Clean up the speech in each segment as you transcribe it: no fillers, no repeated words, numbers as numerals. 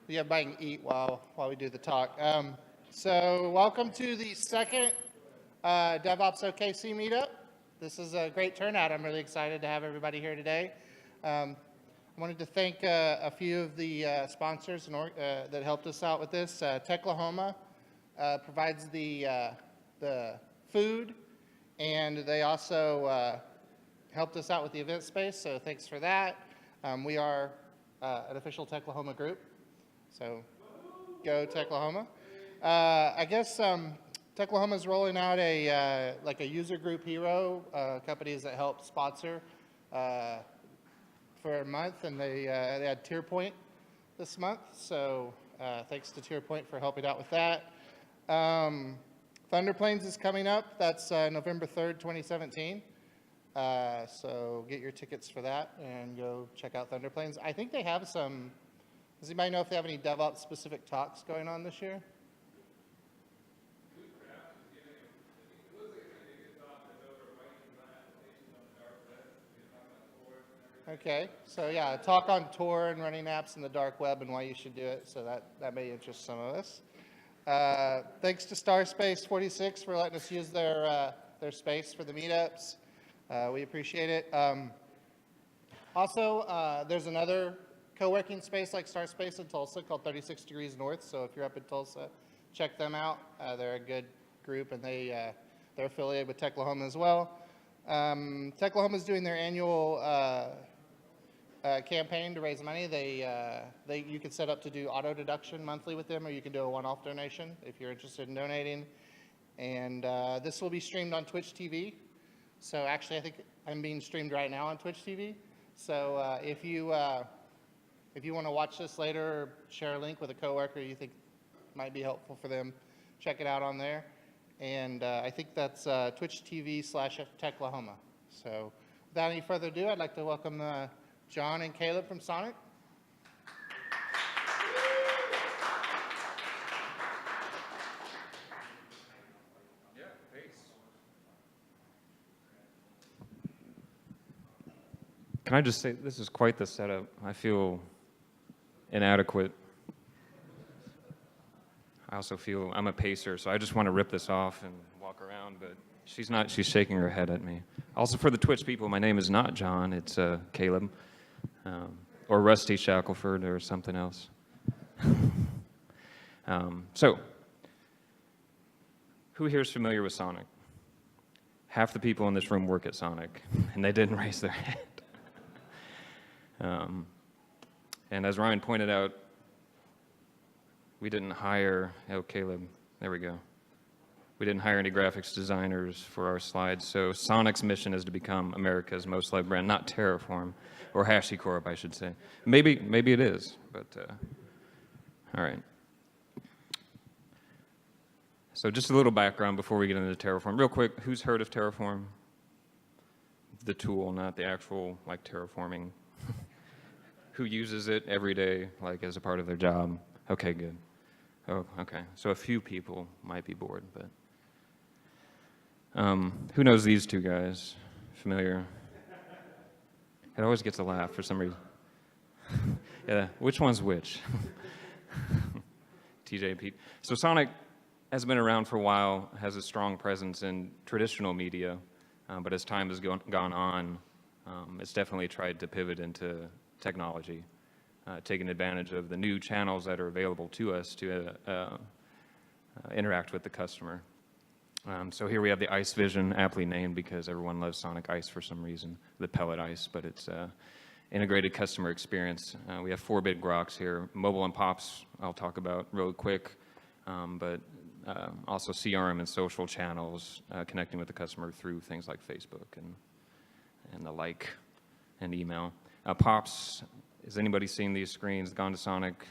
Yeah, everybody can eat while we do the talk. So welcome to the second DevOps OKC meetup. This is a great turnout. I'm really excited to have everybody here today. I wanted to thank a few of the sponsors that helped us out with this. Techlahoma provides the food, and they also helped us out with the event space, so thanks for that. We are an official Techlahoma group. So go Techlahoma. I guess Techlahoma is rolling out a user group hero, companies that help sponsor for a month, and they had TierPoint this month. So thanks to TierPoint for helping out with that. Thunder Plains is coming up. That's November 3rd, 2017. So get your tickets for that and go check out Thunder Plains. I think they have some. Does anybody know if they have any DevOps specific talks going on this year? Okay, so yeah, talk on Tor and running apps in the dark web and why you should do it. So that may interest some of us. Thanks to Starspace 46 for letting us use their space for the meetups. We appreciate it. Also, there's another co-working space like Starspace in Tulsa called 36 Degrees North. So if you're up in Tulsa, check them out. They're a good group, and they're affiliated with Techlahoma as well. Techlahoma is doing their annual campaign to raise money. You can set up to do auto deduction monthly with them, or you can do a one-off donation if you're interested in donating. And this will be streamed on Twitch TV. So actually, I think I'm being streamed right now on Twitch TV. So if you want to watch this later or share a link with a coworker you think might be helpful for them, check it out on there. And I think that's Twitch TV/Techlahoma. So without any further ado, I'd like to welcome John and Caleb from Sonic. Yeah, thanks. Can I just say, this is quite the setup. I feel inadequate. I also feel I'm a pacer, so I just want to rip this off and walk around, but she's not. She's shaking her head at me. Also, for the Twitch people, my name is not John. It's Caleb, or Rusty Shackelford, or something else. So, who here is familiar with Sonic? Half the people in this room work at Sonic, and they didn't raise their hand. And as Ryan pointed out, we didn't hire, Caleb, there we go. We didn't hire any graphics designers for our slides, so Sonic's mission is to become America's most loved brand, not Terraform, or HashiCorp, I should say. Maybe it is, but all right. So just a little background before we get into Terraform. Real quick, who's heard of Terraform? The tool, not the actual, terraforming. Who uses it every day, as a part of their job? Okay, good. Oh, okay. So a few people might be bored, but who knows these two guys? Familiar? It always gets a laugh for some reason. Yeah, which one's which? TJ and Pete. So Sonic has been around for a while, has a strong presence in traditional media, but as time has gone on, it's definitely tried to pivot into technology, taking advantage of the new channels that are available to us to interact with the customer. So here we have the Ice Vision, aptly named because everyone loves Sonic Ice for some reason, the pellet ice, but it's integrated customer experience. We have 4 big rocks here. Mobile and POPs, I'll talk about real quick, but also CRM and social channels, connecting with the customer through things like Facebook and the like, and email. POPs, has anybody seen these screens, gone to Sonic?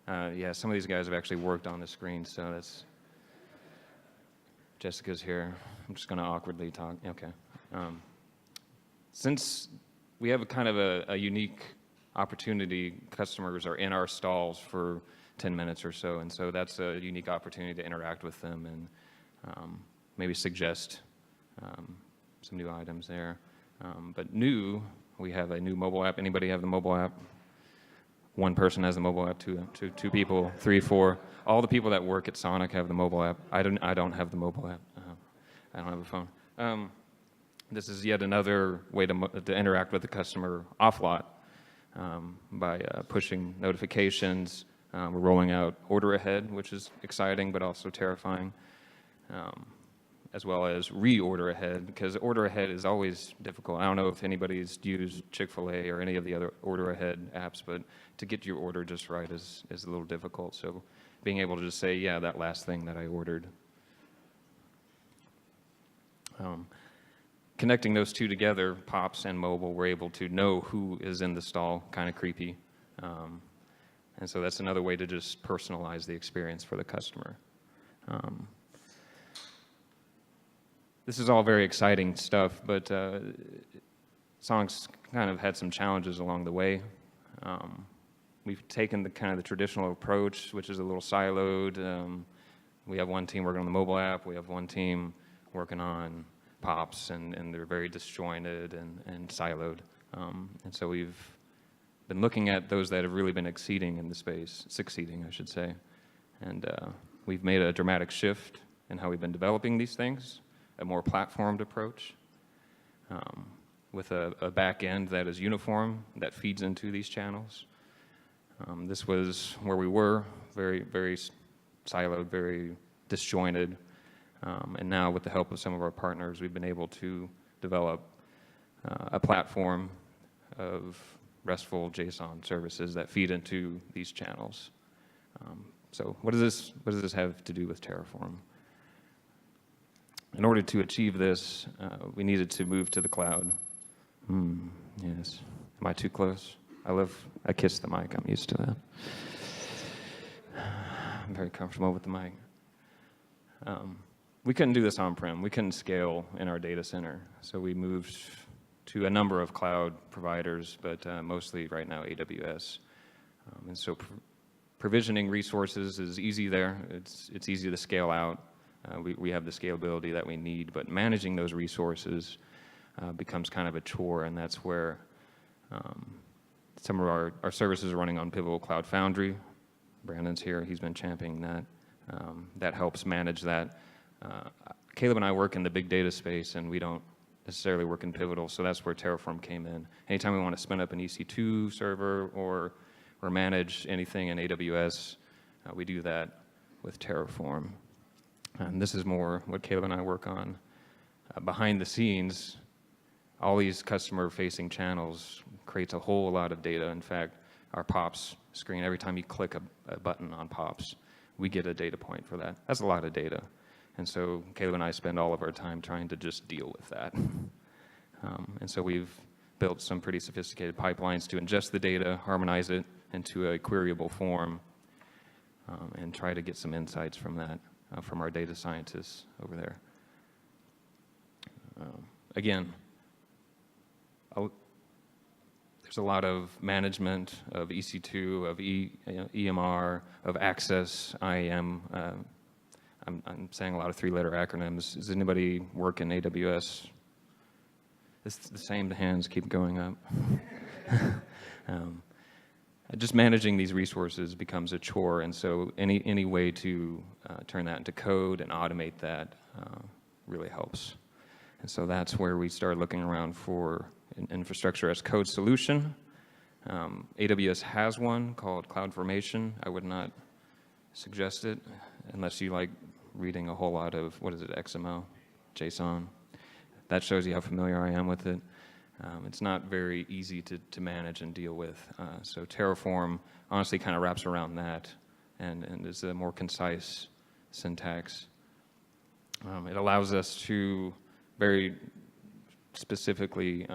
Yeah, some of these guys have actually worked on the screen, so that's, Jessica's here. I'm just going to awkwardly talk. Okay. Since we have a unique opportunity, customers are in our stalls for 10 minutes or so, and so that's a unique opportunity to interact with them and maybe suggest some new items there. But new, we have a new mobile app. Anybody have the mobile app? one person has the mobile app, two people, three, four. All the people that work at Sonic have the mobile app. I don't have the mobile app. I don't have a phone. This is yet another way to interact with the customer off-lot by pushing notifications. We're rolling out order ahead, which is exciting but also terrifying, as well as reorder ahead, because order ahead is always difficult. I don't know if anybody's used Chick-fil-A or any of the other order ahead apps, but to get your order just right is a little difficult. So being able to just say, yeah, that last thing that I ordered. Connecting those two together, POPs and mobile, we're able to know who is in the stall, kind of creepy. And so that's another way to just personalize the experience for the customer. This is all very exciting stuff, but Sonic's kind of had some challenges along the way. We've taken the kind of the traditional approach, which is a little siloed. We have one team working on the mobile app. We have one team working on POPs, and they're very disjointed and siloed. And so we've been looking at those that have really been succeeding in the space, I should say. And we've made a dramatic shift in how we've been developing these things, a more platformed approach with a back end that is uniform, that feeds into these channels. This was where we were, very, very siloed, very disjointed. And now with the help of some of our partners, we've been able to develop a platform of RESTful JSON services that feed into these channels. So what does this have to do with Terraform? In order to achieve this, we needed to move to the cloud. Yes. Am I too close? I kiss the mic. I'm used to that. I'm very comfortable with the mic. We couldn't do this on-prem. We couldn't scale in our data center. So we moved to a number of cloud providers, but mostly right now AWS. And so provisioning resources is easy there. It's easy to scale out. We have the scalability that we need, but managing those resources becomes kind of a chore, and that's where some of our services are running on Pivotal Cloud Foundry. Brandon's here. He's been championing that. That helps manage that. Caleb and I work in the big data space, and we don't necessarily work in Pivotal, so that's where Terraform came in. Anytime we want to spin up an EC2 server or manage anything in AWS, we do that with Terraform. And this is more what Caleb and I work on. Behind the scenes, all these customer-facing channels creates a whole lot of data. In fact, our POPs screen, every time you click a button on POPs, we get a data point for that. That's a lot of data. And so Caleb and I spend all of our time trying to just deal with that. And so we've built some pretty sophisticated pipelines to ingest the data, harmonize it into a queryable form, and try to get some insights from that, from our data scientists over there. Again, there's a lot of management of EC2, of EMR, of access, IAM. I'm saying a lot of three-letter acronyms. Does anybody work in AWS? It's the same hands keep going up. Just managing these resources becomes a chore, and so any way to turn that into code and automate that really helps. And so that's where we started looking around for an infrastructure as code solution. AWS has one called CloudFormation. I would not suggest it unless you like reading a whole lot of, XML, JSON. That shows you how familiar I am with it. It's not very easy to manage and deal with. So Terraform honestly kind of wraps around that and is a more concise syntax. It allows us to very specifically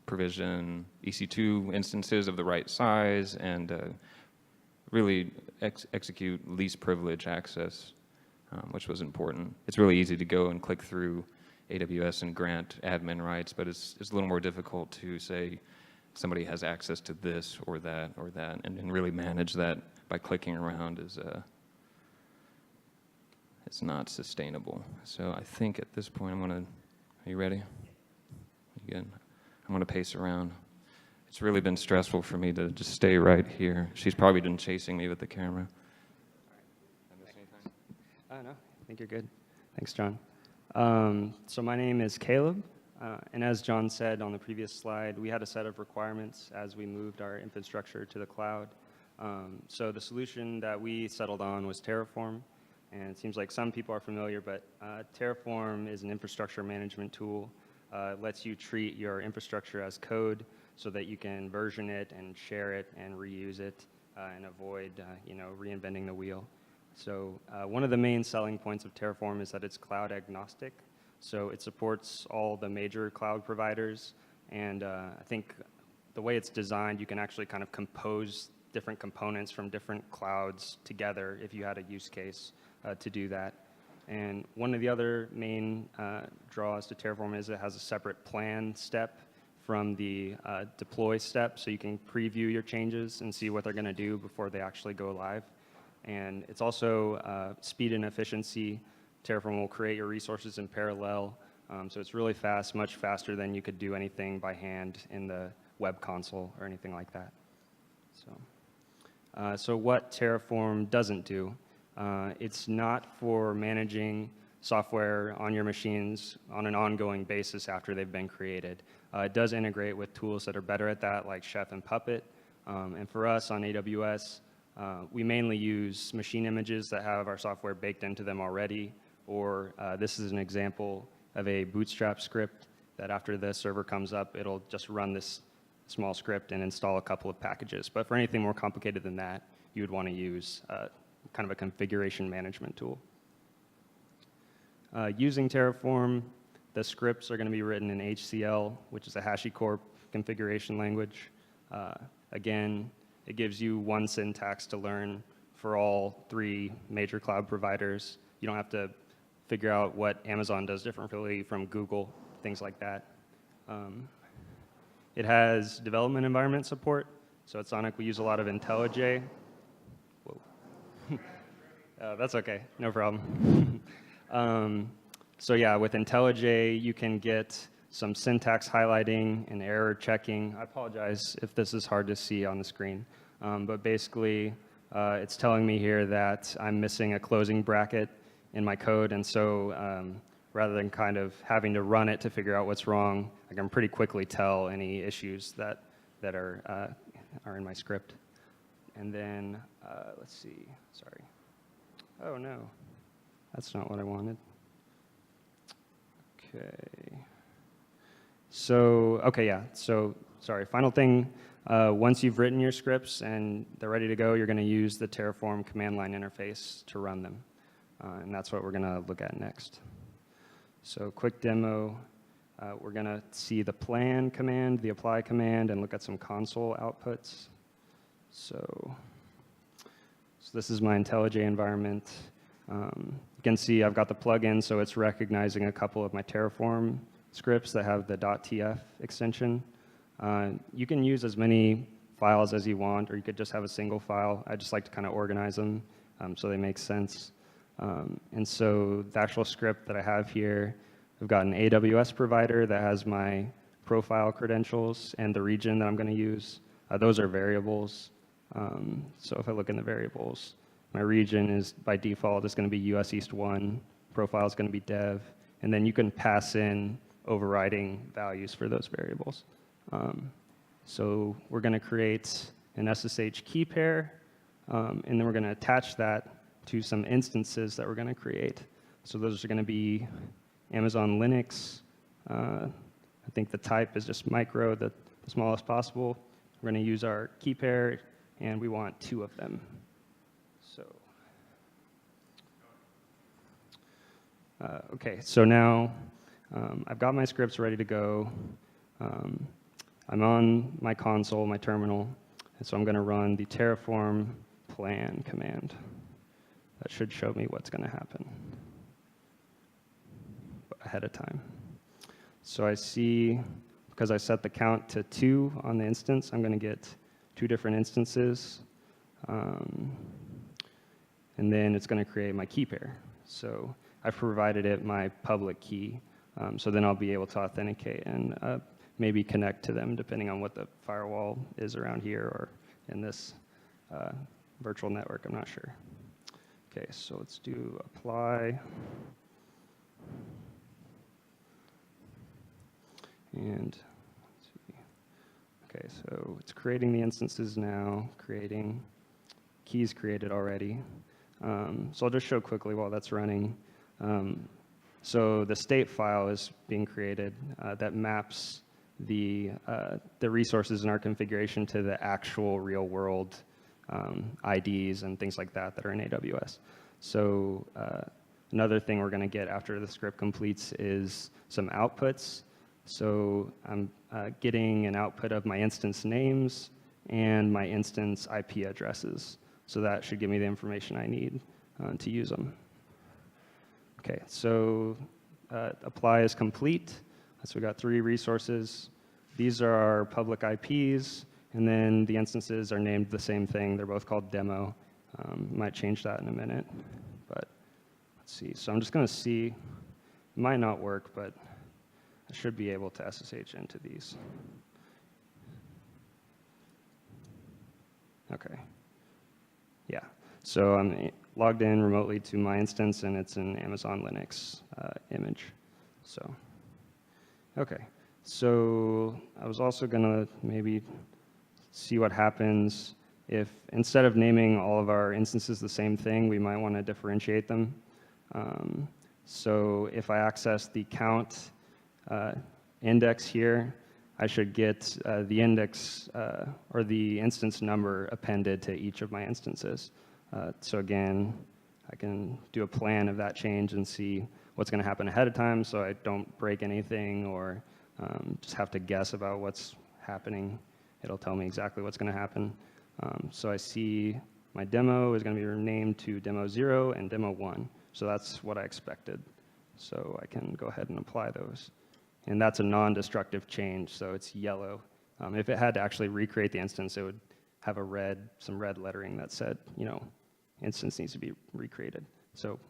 provision EC2 instances of the right size and really execute least privilege access, which was important. It's really easy to go and click through AWS and grant admin rights, but it's a little more difficult to say somebody has access to this or that, and really manage that by clicking around it's not sustainable. So I think at this point are you ready? You good? I'm gonna pace around. It's really been stressful for me to just stay right here. She's probably been chasing me with the camera. No, I think you're good. Thanks, John. So my name is Caleb, and as John said on the previous slide, we had a set of requirements as we moved our infrastructure to the cloud. So the solution that we settled on was Terraform, and it seems like some people are familiar, but Terraform is an infrastructure management tool. It lets you treat your infrastructure as code so that you can version it and share it and reuse it and avoid reinventing the wheel. So one of the main selling points of Terraform is that it's cloud agnostic. So it supports all the major cloud providers. And I think the way it's designed, you can actually kind of compose different components from different clouds together if you had a use case to do that. And one of the other main draws to Terraform is it has a separate plan step from the deploy step, so you can preview your changes and see what they're going to do before they actually go live. And it's also speed and efficiency. Terraform will create your resources in parallel, so it's really fast, much faster than you could do anything by hand in the web console or anything like that. So what Terraform doesn't do, it's not for managing software on your machines on an ongoing basis after they've been created. It does integrate with tools that are better at that, like Chef and Puppet. And for us on AWS, we mainly use machine images that have our software baked into them already, or this is an example of a Bootstrap script that after the server comes up, it'll just run this small script and install a couple of packages. But for anything more complicated than that, you would want to use kind of a configuration management tool. Using Terraform, the scripts are going to be written in HCL, which is a HashiCorp configuration language. Again, it gives you one syntax to learn for all three major cloud providers. You don't have to figure out what Amazon does differently from Google, things like that. It has development environment support. So at Sonic, we use a lot of IntelliJ. Whoa. That's okay, no problem. So yeah, with IntelliJ, you can get some syntax highlighting and error checking. I apologize if this is hard to see on the screen. But basically, it's telling me here that I'm missing a closing bracket in my code. And so rather than kind of having to run it to figure out what's wrong, I can pretty quickly tell any issues that are in my script. And then, let's see, sorry. Oh no, that's not what I wanted. Okay. So, okay, yeah, so sorry, final thing. Once you've written your scripts and they're ready to go, you're going to use the Terraform command line interface to run them. And that's what we're going to look at next. So quick demo, we're going to see the plan command, the apply command, and look at some console outputs. So this is my IntelliJ environment. You can see I've got the plugin, so it's recognizing a couple of my Terraform scripts that have the .tf extension. You can use as many files as you want, or you could just have a single file. I just like to kind of organize them so they make sense. And so the actual script that I have here, I've got an AWS provider that has my profile credentials and the region that I'm going to use. Those are variables. So if I look in the variables, my region is by default is going to be US East 1, profile is going to be dev, and then you can pass in overriding values for those variables. So we're going to create an SSH key pair, and then we're going to attach that to some instances that we're going to create. So those are going to be Amazon Linux. I think the type is just micro, the smallest possible. We're going to use our key pair, and we want 2 of them. So, okay, so now I've got my scripts ready to go. I'm on my console, my terminal, and so I'm going to run the Terraform plan command. That should show me what's going to happen ahead of time. So I see, because I set the count to 2 on the instance, I'm going to get 2 different instances. And then it's going to create my key pair. So I've provided it my public key. So then I'll be able to authenticate and maybe connect to them depending on what the firewall is around here or in this virtual network, I'm not sure. Okay, so let's do apply. And let's see. Okay, so it's creating the instances now, creating keys created already. So I'll just show quickly while that's running. So the state file is being created that maps the resources in our configuration to the actual real world IDs and things like that that are in AWS. So another thing we're going to get after the script completes is some outputs. So I'm getting an output of my instance names and my instance IP addresses. So that should give me the information I need to use them. Okay, so apply is complete. So we got 3 resources. These are our public IPs, and then the instances are named the same thing. They're both called demo. Might change that in a minute, but let's see. So I'm just going to see. It might not work, but I should be able to SSH into these. Okay. Yeah. So I'm logged in remotely to my instance, and it's an Amazon Linux image. So, okay. So I was also going to maybe see what happens if instead of naming all of our instances the same thing, we might want to differentiate them. So if I access the count index here, I should get the index or the instance number appended to each of my instances. So again, I can do a plan of that change and see what's going to happen ahead of time so I don't break anything or just have to guess about what's happening. It'll tell me exactly what's going to happen. So I see my demo is going to be renamed to demo 0 and demo 1. So that's what I expected. So I can go ahead and apply those. And that's a non-destructive change, so it's yellow. If it had to actually recreate the instance, it would have some red lettering that said, instance needs to be recreated. So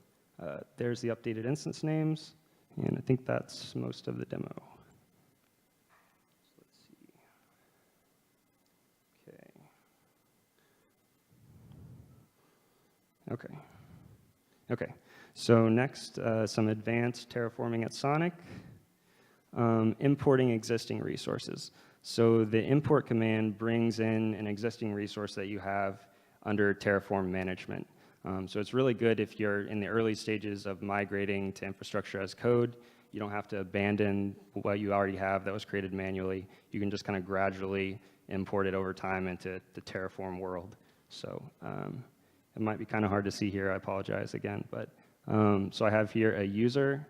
there's the updated instance names, and I think that's most of the demo. So let's see. Okay, so next, some advanced terraforming at Sonic. Importing existing resources. So the import command brings in an existing resource that you have under Terraform management. So it's really good if you're in the early stages of migrating to infrastructure as code. You don't have to abandon what you already have that was created manually. You can just kind of gradually import it over time into the Terraform world. So it might be kind of hard to see here. I apologize again. But so I have here a user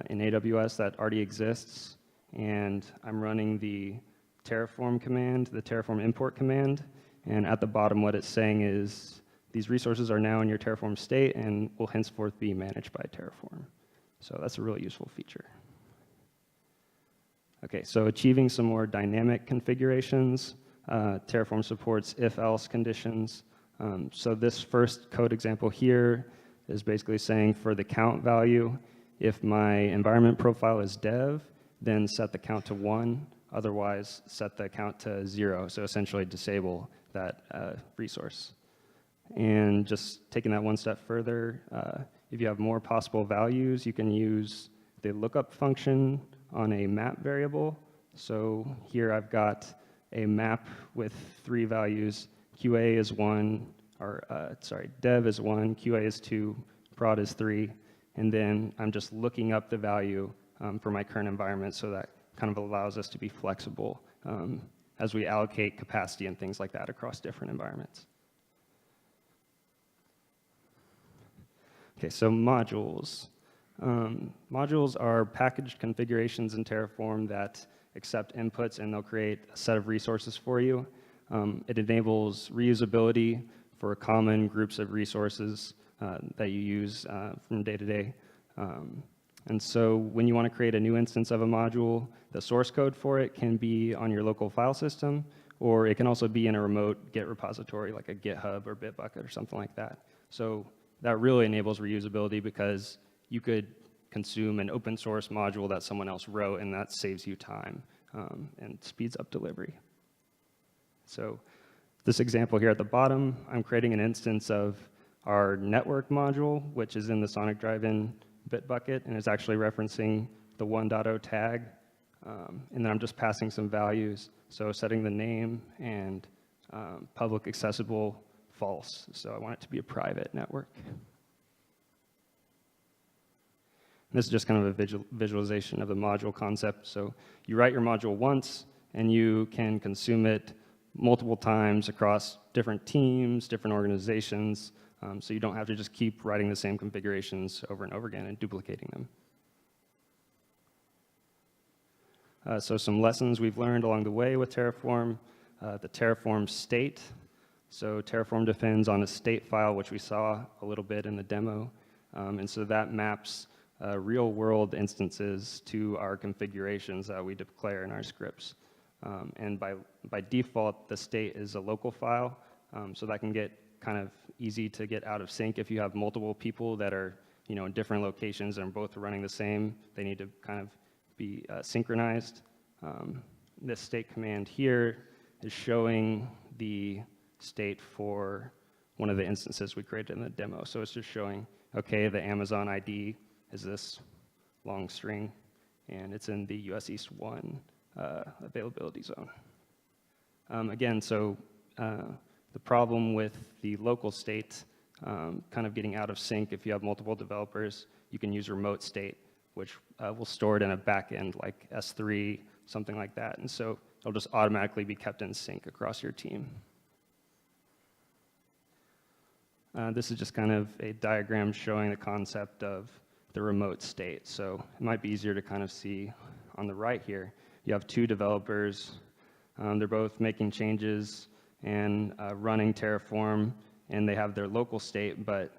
in AWS that already exists, and I'm running the Terraform command, the Terraform import command, and at the bottom what it's saying is these resources are now in your Terraform state and will henceforth be managed by Terraform. So that's a really useful feature. Okay, so achieving some more dynamic configurations. Terraform supports if-else conditions. So this first code example here is basically saying for the count value, if my environment profile is dev, then set the count to 1. Otherwise, set the count to 0. So essentially disable that resource. And just taking that one step further, if you have more possible values, you can use the lookup function on a map variable. So here I've got a map with 3 values. QA is 1, or dev is 1, QA is 2, prod is 3. And then I'm just looking up the value for my current environment, so that kind of allows us to be flexible as we allocate capacity and things like that across different environments. Okay, so modules. Modules are packaged configurations in Terraform that accept inputs, and they'll create a set of resources for you. It enables reusability for common groups of resources that you use from day to day. And so when you want to create a new instance of a module, the source code for it can be on your local file system, or it can also be in a remote Git repository like a GitHub or Bitbucket or something like that. So that really enables reusability because you could consume an open source module that someone else wrote, and that saves you time and speeds up delivery. So this example here at the bottom, I'm creating an instance of our network module, which is in the Sonic drive-in bit bucket, and it's actually referencing the 1.0 tag. And then I'm just passing some values, so setting the name and public accessible false. So I want it to be a private network. This is just kind of a visualization of the module concept. So you write your module once, and you can consume it multiple times across different teams, different organizations, so you don't have to just keep writing the same configurations over and over again and duplicating them. So some lessons we've learned along the way with Terraform, the Terraform state. So Terraform depends on a state file, which we saw a little bit in the demo. And so that maps real-world instances to our configurations that we declare in our scripts. And by default, the state is a local file, so that can get kind of easy to get out of sync if you have multiple people that are in different locations and both running the same. They need to kind of be synchronized. This state command here is showing the state for one of the instances we created in the demo. So it's just showing, okay, the Amazon ID is this long string, and it's in the US East 1 availability zone. Again, so the problem with the local state kind of getting out of sync, if you have multiple developers, you can use remote state, which will store it in a backend like S3, something like that. And so it'll just automatically be kept in sync across your team. This is just kind of a diagram showing the concept of the remote state. So it might be easier to kind of see on the right here. You have two developers. They're both making changes and running Terraform, and they have their local state, but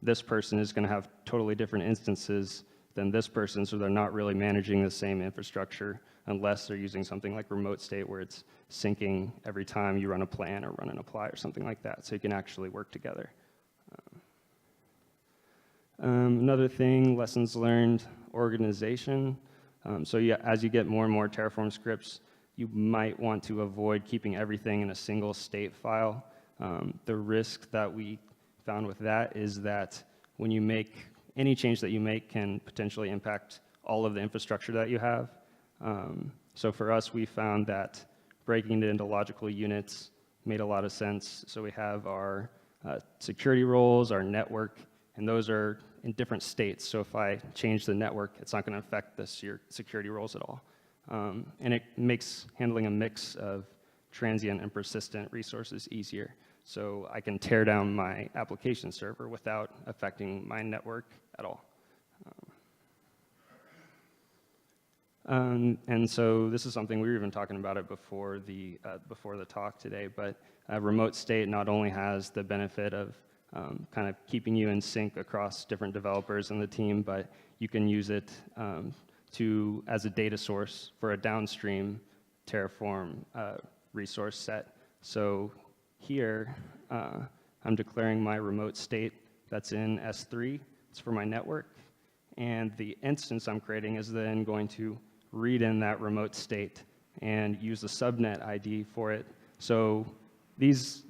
this person is going to have totally different instances than this person, so they're not really managing the same infrastructure unless they're using something like remote state where it's syncing every time you run a plan or run an apply or something like that, so you can actually work together. Another thing, lessons learned, organization. So yeah, as you get more and more Terraform scripts, you might want to avoid keeping everything in a single state file. The risk that we found with that is that when you make any change that you make can potentially impact all of the infrastructure that you have. So for us, we found that breaking it into logical units made a lot of sense. So we have our security roles, our network, and those are in different states. So if I change the network, it's not going to affect your security roles at all. And it makes handling a mix of transient and persistent resources easier. So I can tear down my application server without affecting my network at all. And so this is something we were even talking about it before the talk today, but remote state not only has the benefit of kind of keeping you in sync across different developers in the team, but you can use it as a data source for a downstream Terraform resource set. So here, I'm declaring my remote state that's in S3. It's for my network. And the instance I'm creating is then going to read in that remote state and use the subnet ID for it. So this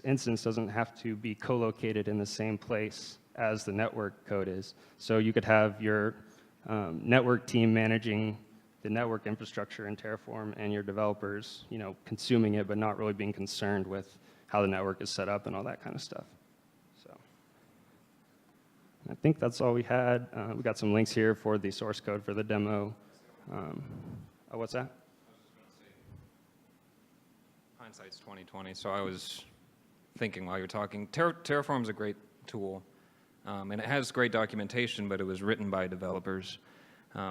instance doesn't have to be co-located in the same place as the network code is. So you could have your network team managing the network infrastructure in Terraform and your developers, consuming it, but not really being concerned with how the network is set up and all that kind of stuff. So I think that's all we had. We got some links here for the source code for the demo. What's that? Hindsight's 2020, so I was thinking while you were talking, Terraform's a great tool, and it has great documentation, but it was written by developers.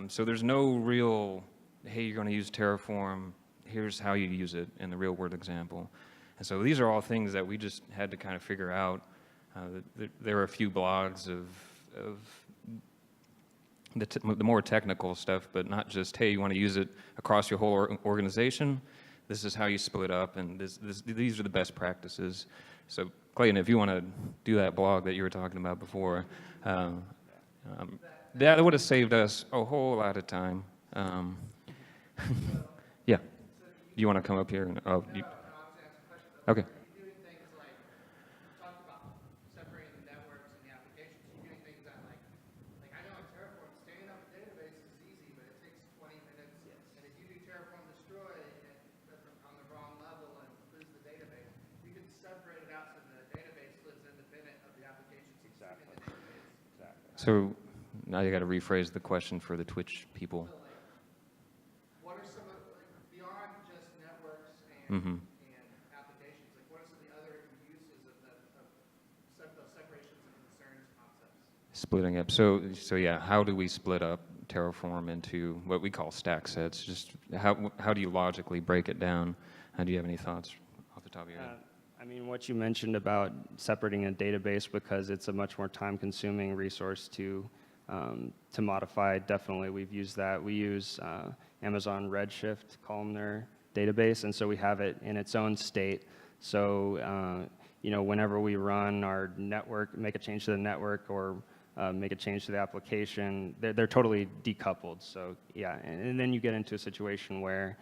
So there's no real, hey, you're going to use Terraform, here's how you use it in the real world example. And so these are all things that we just had to kind of figure out. There are a few blogs of the more technical stuff, but not just, hey, you want to use it across your whole organization, this is how you split up, and these are the best practices. So Clayton, if you want to do that blog that you were talking about before, that would have saved us a whole lot of time. Yeah. Do you want to come up here? Oh, okay. Are you doing things like, you talked about separating the networks and the applications, are you doing things that like I know in Terraform, standing up a database is easy, but it takes 20 minutes. And if you do Terraform destroy on the wrong level and lose the database, you can separate it out so the database lives independent of the applications consuming the database. So now you got to rephrase the question for the Twitch people. So what are some of, beyond just networks Mm-hmm. and applications, like what are some of the other uses of those separations of concerns concepts? Splitting up. So yeah, how do we split up Terraform into what we call stack sets? Just how do you logically break it down? Do you have any thoughts off the top of your head? I mean, what you mentioned about separating a database because it's a much more time-consuming resource to modify, definitely we've used that. We use Amazon Redshift columnar database, and so we have it in its own state. So, whenever we run our network, make a change to the network or make a change to the application, they're totally decoupled. So, yeah, and then you get into a situation where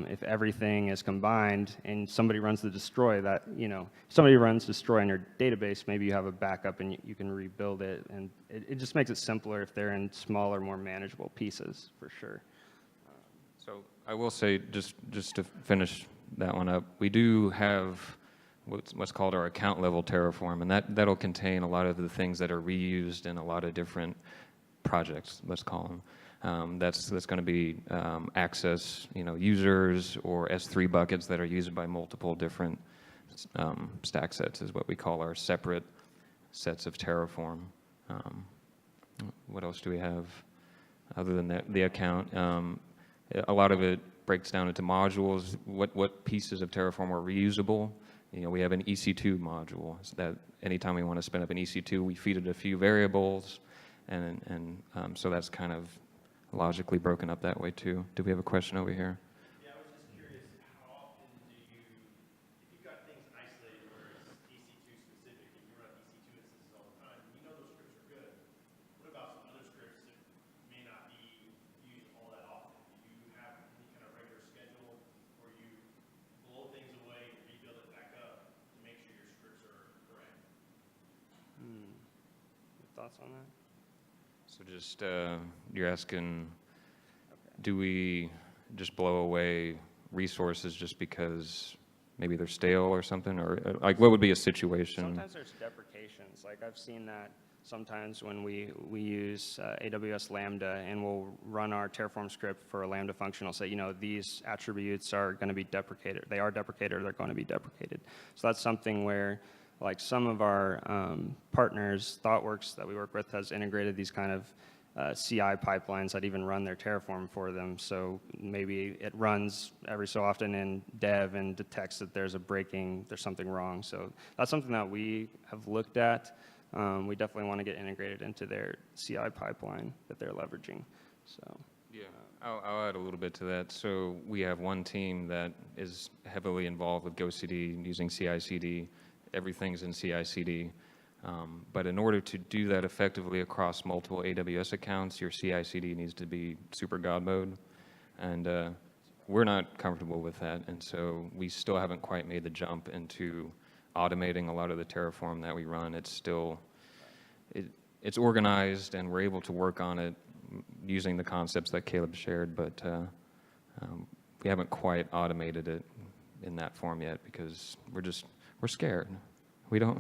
if everything is combined and somebody runs the destroy, somebody runs destroy in your database, maybe you have a backup and you can rebuild it, and it just makes it simpler if they're in smaller, more manageable pieces, for sure. So I will say, just to finish that one up, we do have what's called our account level Terraform, and that'll contain a lot of the things that are reused in a lot of different projects, let's call them. That's going to be access, users or S3 buckets that are used by multiple different stack sets is what we call our separate sets of Terraform. What else do we have other than that, the account? A lot of it breaks down into modules, what pieces of Terraform are reusable. We have an EC2 module so that anytime we want to spin up an EC2, we feed it a few variables, and so that's kind of logically broken up that way too. Do we have a question over here? Yeah, I was just curious, how often do you, if you've got things isolated where it's EC2 specific and you run EC2 instances all the time, you know those scripts are good. What about some other scripts that may not be used all that often? Do you have any kind of regular schedule where you blow things away and rebuild it back up to make sure your scripts are correct? Thoughts on that? So just, you're asking, do we just blow away resources just because maybe they're stale or something? Or like, what would be a situation? Sometimes there's deprecations. Like I've seen that sometimes when we use AWS Lambda and we'll run our Terraform script for a Lambda function. I'll say, these attributes are going to be deprecated. They are deprecated or they're going to be deprecated. So that's something where like some of our partners, ThoughtWorks that we work with, has integrated these kind of CI pipelines that even run their Terraform for them. So maybe it runs every so often in dev and detects that there's something wrong. So that's something that we have looked at. We definitely want to get integrated into their CI pipeline that they're leveraging. So. Yeah, I'll add a little bit to that. So we have one team that is heavily involved with GoCD using CI/CD. Everything's in CI/CD. But in order to do that effectively across multiple AWS accounts, your CI/CD needs to be super God mode. And we're not comfortable with that. And so we still haven't quite made the jump into automating a lot of the Terraform that we run. It's still, it's organized, and we're able to work on it using the concepts that Caleb shared, but we haven't quite automated it in that form yet because we're scared. We don't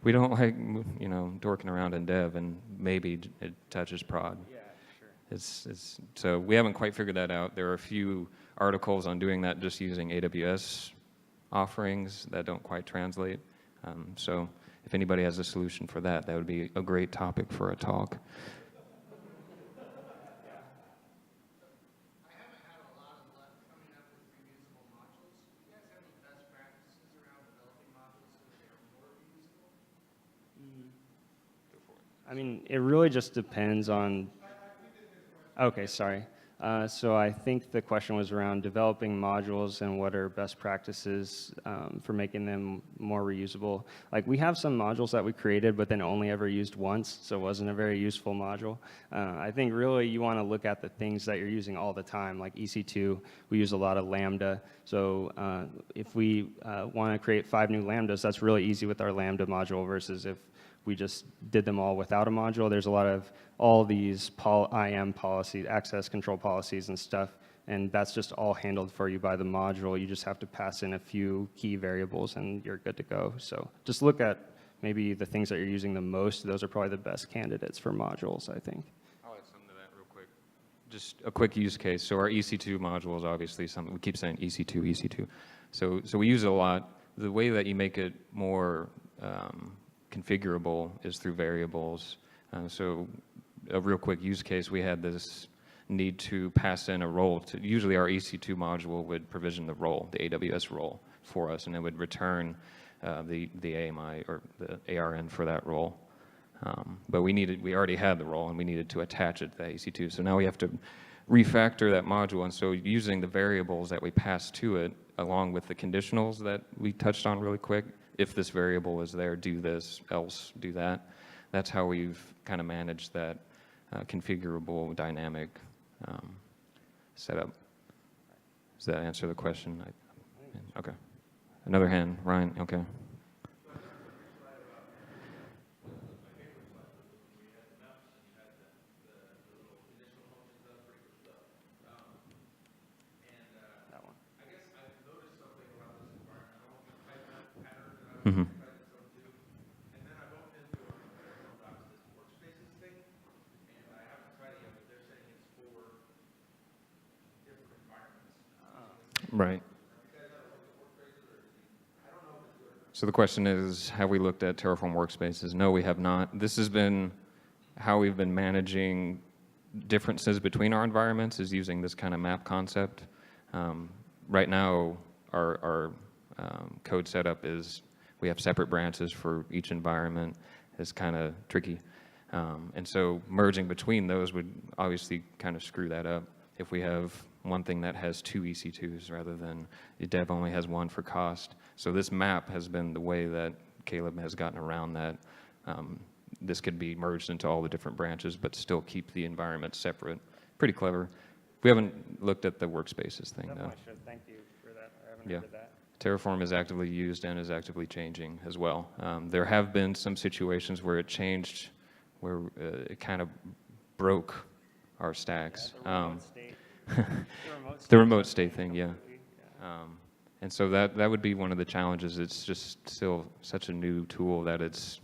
like dorking around in dev, and maybe it touches prod. Yeah, sure. It's so we haven't quite figured that out. There are a few articles on doing that just using AWS offerings that don't quite translate. So if anybody has a solution for that, that would be a great topic for a talk. I mean, it really just depends on. Okay, sorry. So I think the question was around developing modules and what are best practices for making them more reusable. Like we have some modules that we created but then only ever used once, so it wasn't a very useful module. I think really you want to look at the things that you're using all the time, like EC2, we use a lot of Lambda. So if we want to create 5 new Lambdas, that's really easy with our Lambda module versus if we just did them all without a module. There's a lot of all these IAM policies, access control policies and stuff, and that's just all handled for you by the module. You just have to pass in a few key variables and you're good to go. So just look at maybe the things that you're using the most. Those are probably the best candidates for modules, I think. I'll add something to that real quick. Just a quick use case. So our EC2 module is obviously something, we keep saying EC2, EC2. So we use it a lot. The way that you make it more configurable is through variables. So a real quick use case, we had this need to pass in a role. Usually our EC2 module would provision the role, the AWS role for us, and it would return the AMI or the ARN for that role. But we already had the role and we needed to attach it to that EC2. So now we have to refactor that module. And so using the variables that we pass to it along with the conditionals that we touched on really quick, if this variable is there, do this, else do that. That's how we've kind of managed that configurable dynamic setup. Does that answer the question? Okay. Another hand, Ryan, okay. Mm-hmm. And then I bumped into a Terraform docs, this workspaces thing, and I haven't tried it yet, but they're saying it's for different environments. Right. So the question is, have we looked at Terraform workspaces? No, we have not. This has been how we've been managing differences between our environments, is using this kind of map concept. Right now, our code setup is we have separate branches for each environment. It's kind of tricky. And so merging between those would obviously kind of screw that up. If we have one thing that has 2 EC2s rather than dev only has 1 for cost. So this map has been the way that Caleb has gotten around that. This could be merged into all the different branches, but still keep the environment separate. Pretty clever. We haven't looked at the workspaces thing, though. Thank you for that. I haven't Yeah. heard of that. Terraform is actively used and is actively changing as well. There have been some situations where it changed, where it kind of broke our stacks. The remote state thing, yeah. And so that would be one of the challenges. It's just still such a new tool that it's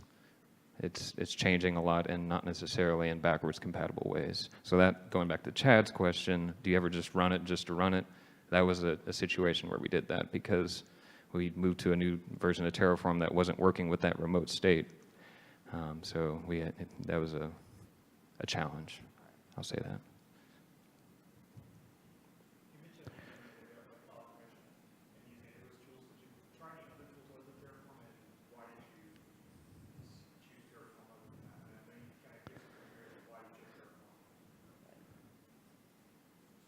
changing a lot and not necessarily in backwards compatible ways. So that, going back to Chad's question, do you ever just run it just to run it? That was a situation where we did that because we moved to a new version of Terraform that wasn't working with that remote state. So that was a challenge. I'll say that.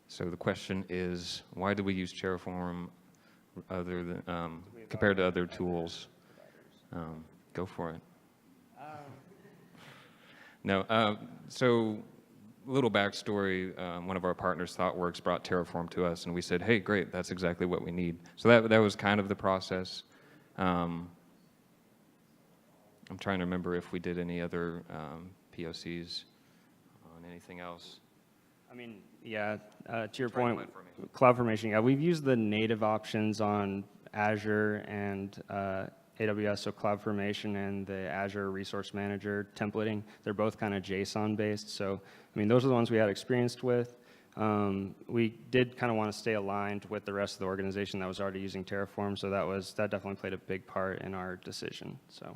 So the question is, why do we use Terraform other than compared to other tools? Go for it. No. So a little backstory. One of our partners, ThoughtWorks, brought Terraform to us, and we said, "Hey, great! That's exactly what we need." So that was kind of the process. I'm trying to remember if we did any other POCs on anything else. I mean, yeah, to your point, CloudFormation, yeah, we've used the native options on Azure and AWS, so CloudFormation and the Azure Resource Manager templating. They're both kind of JSON-based, so, I mean, those are the ones we had experience with. We did kind of want to stay aligned with the rest of the organization that was already using Terraform, so that definitely played a big part in our decision, so.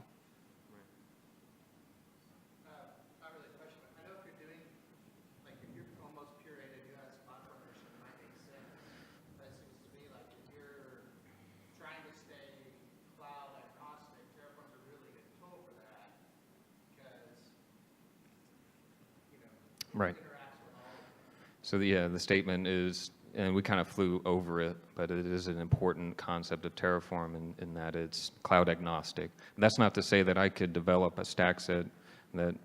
Right. So the statement is, and we kind of flew over it, but it is an important concept of Terraform in that it's cloud agnostic. That's not to say that I could develop a stack set that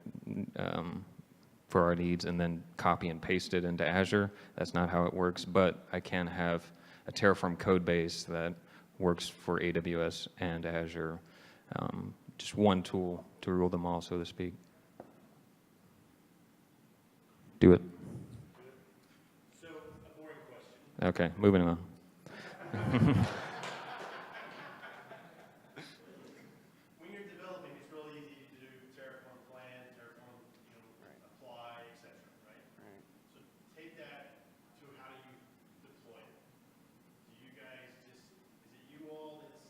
for our needs and then copy and paste it into Azure. That's not how it works, but I can have a Terraform code base that works for AWS and Azure. Just one tool to rule them all, so to speak. Do it. So, a boring question. Okay, moving on. When you're developing, it's real easy to do Terraform plan, Terraform, apply, etc. Right? So take that to how do you deploy it? Do you guys just, is it you all that's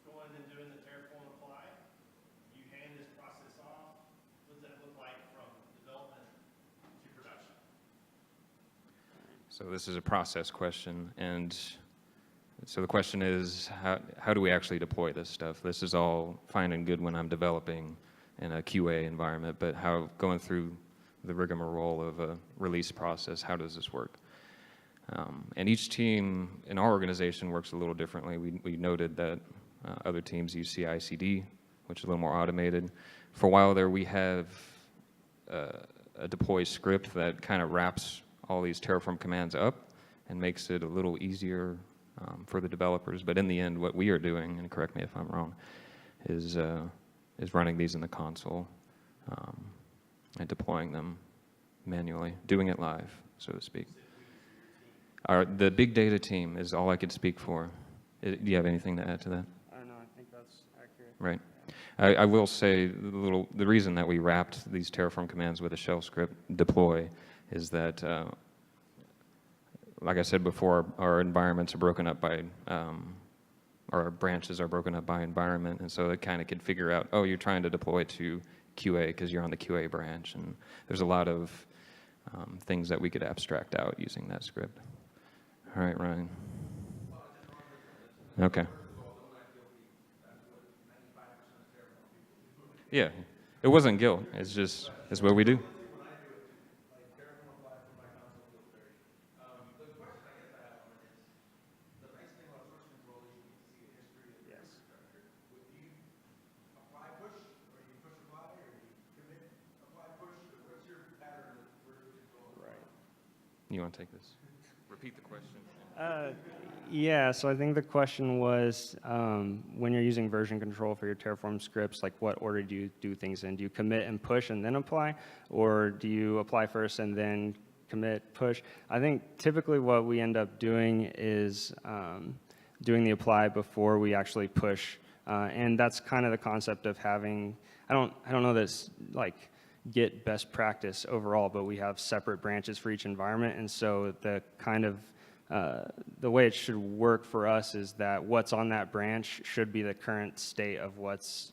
going and doing the Terraform apply? You hand this process off? What does that look like from development to production? So this is a process question, and so the question is, how do we actually deploy this stuff? This is all fine and good when I'm developing in a QA environment, but how going through the rigmarole of a release process, how does this work? And each team in our organization works a little differently. We noted that other teams use CI/CD, which is a little more automated. For a while there, we have a deploy script that kind of wraps all these Terraform commands up and makes it a little easier for the developers. But in the end, what we are doing, and correct me if I'm wrong, is running these in the console and deploying them manually, doing it live, so to speak. The big data team is all I could speak for. Do you have anything to add to that? I don't know, I think that's accurate. Right. I will say the reason that we wrapped these Terraform commands with a shell script deploy is that, like I said before, our environments are broken up by, our branches are broken up by environment, and so it kind of could figure out, oh, you're trying to deploy to QA because you're on the QA branch, and there's a lot of things that we could abstract out using that script. All right, Ryan. Okay. Yeah, it wasn't guilt. It's what we do. You want to take this? Repeat the question. Yeah, so I think the question was, when you're using version control for your Terraform scripts, like what order do you do things in? Do you commit and push and then apply? Or do you apply first and then commit, push? I think typically what we end up doing is doing the apply before we actually push. And that's kind of the concept of having, I don't know this, like, Git best practice overall, but we have separate branches for each environment, and so the kind of the way it should work for us is that what's on that branch should be the current state of what's,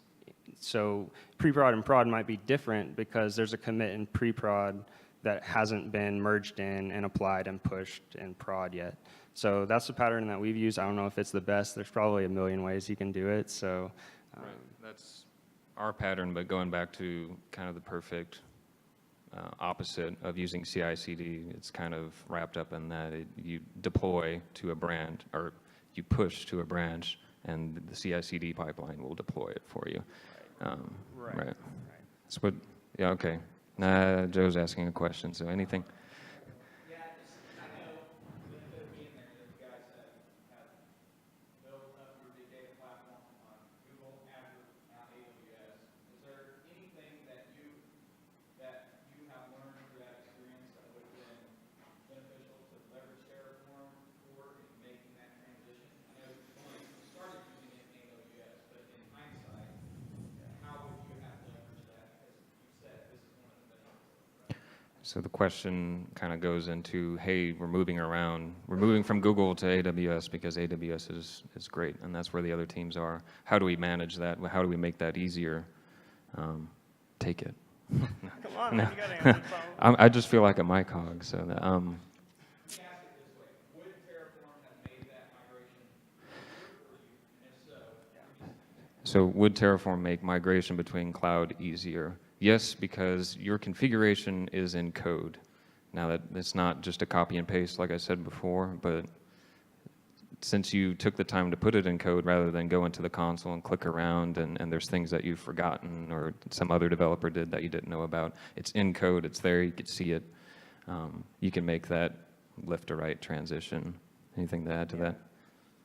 so pre-prod and prod might be different because there's a commit in pre-prod that hasn't been merged in and applied and pushed in prod yet. So that's the pattern that we've used. I don't know if it's the best. There's probably a million ways you can do it. So Right. That's our pattern, but going back to kind of the perfect opposite of using CI/CD, it's kind of wrapped up in that you deploy to a branch, or you push to a branch, and the CI/CD pipeline will deploy it for you. Right. That's what. Yeah. Okay. Joe's asking a question. So anything. So the question kind of goes into, hey, we're moving from Google to AWS because AWS is great, and that's where the other teams are. How do we manage that? How do we make that easier? Take it. come on, No. man, you gotta answer the problem. I just feel like a mic hog. So that, So would Terraform make migration between cloud easier? Yes, because your configuration is in code. Now that it's not just a copy and paste, like I said before, but since you took the time to put it in code rather than go into the console and click around and there's things that you've forgotten or some other developer did that you didn't know about, it's in code, it's there, you can see it. You can make that left to right transition. Anything to add to that?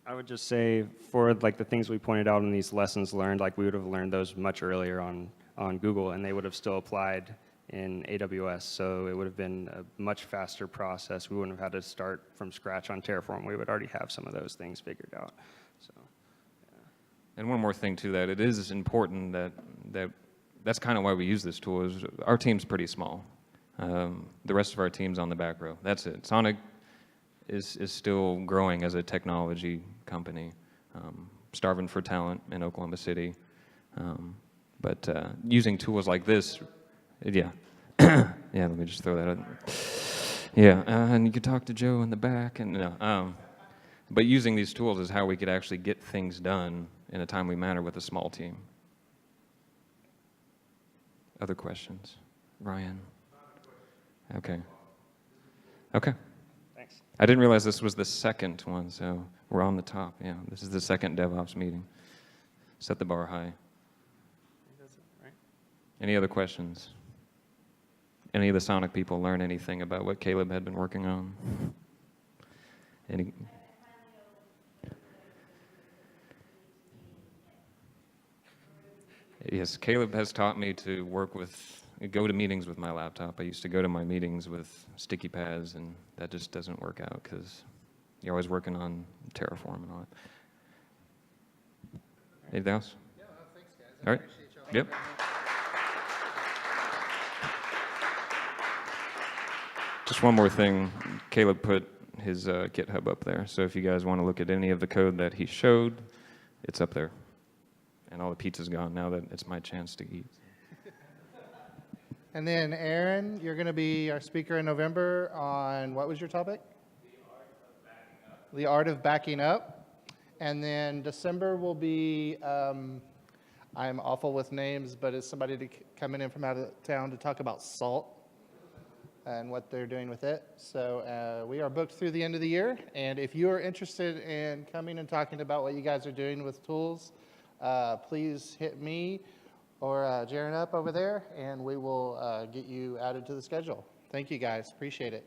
I would just say for like the things we pointed out in these lessons learned, like we would have learned those much earlier on Google, and they would have still applied in AWS. So it would have been a much faster process. We wouldn't have had to start from scratch on Terraform. We would already have some of those things figured out. So, yeah. And one more thing to that, it is important that's kind of why we use this tool. Is our team's pretty small. The rest of our team's on the back row. That's it. Sonic is still growing as a technology company, starving for talent in Oklahoma City. But using tools like this, yeah. Yeah, let me just throw that out. Yeah, and you could talk to Joe in the back. And but using these tools is how we could actually get things done in a timely manner with a small team. Other questions? Ryan? Okay. Okay. Thanks. I didn't realize this was the second one, so we're on the top. Yeah, this is the second DevOps meeting. Set the bar high. Any other questions? Any of the Sonic people learn anything about what Caleb had been working on? Any? Yes, Caleb has taught me to go to meetings with my laptop. I used to go to my meetings with sticky pads, and that just doesn't work out because you're always working on Terraform and all that. Anything else? Yeah, well, thanks, guys. All right. Appreciate y'all. Yep. Just one more thing. Caleb put his GitHub up there. So if you guys want to look at any of the code that he showed, it's up there. And all the pizza's gone now that it's my chance to eat. And then Aaron, you're going to be our speaker in November on, what was your topic? The art of backing up. And then December will be, I'm awful with names, but it's somebody coming in from out of town to talk about salt and what they're doing with it. So we are booked through the end of the year. And if you are interested in coming and talking about what you guys are doing with tools, please hit me or Jaren up over there, and we will get you added to the schedule. Thank you, guys. Appreciate it.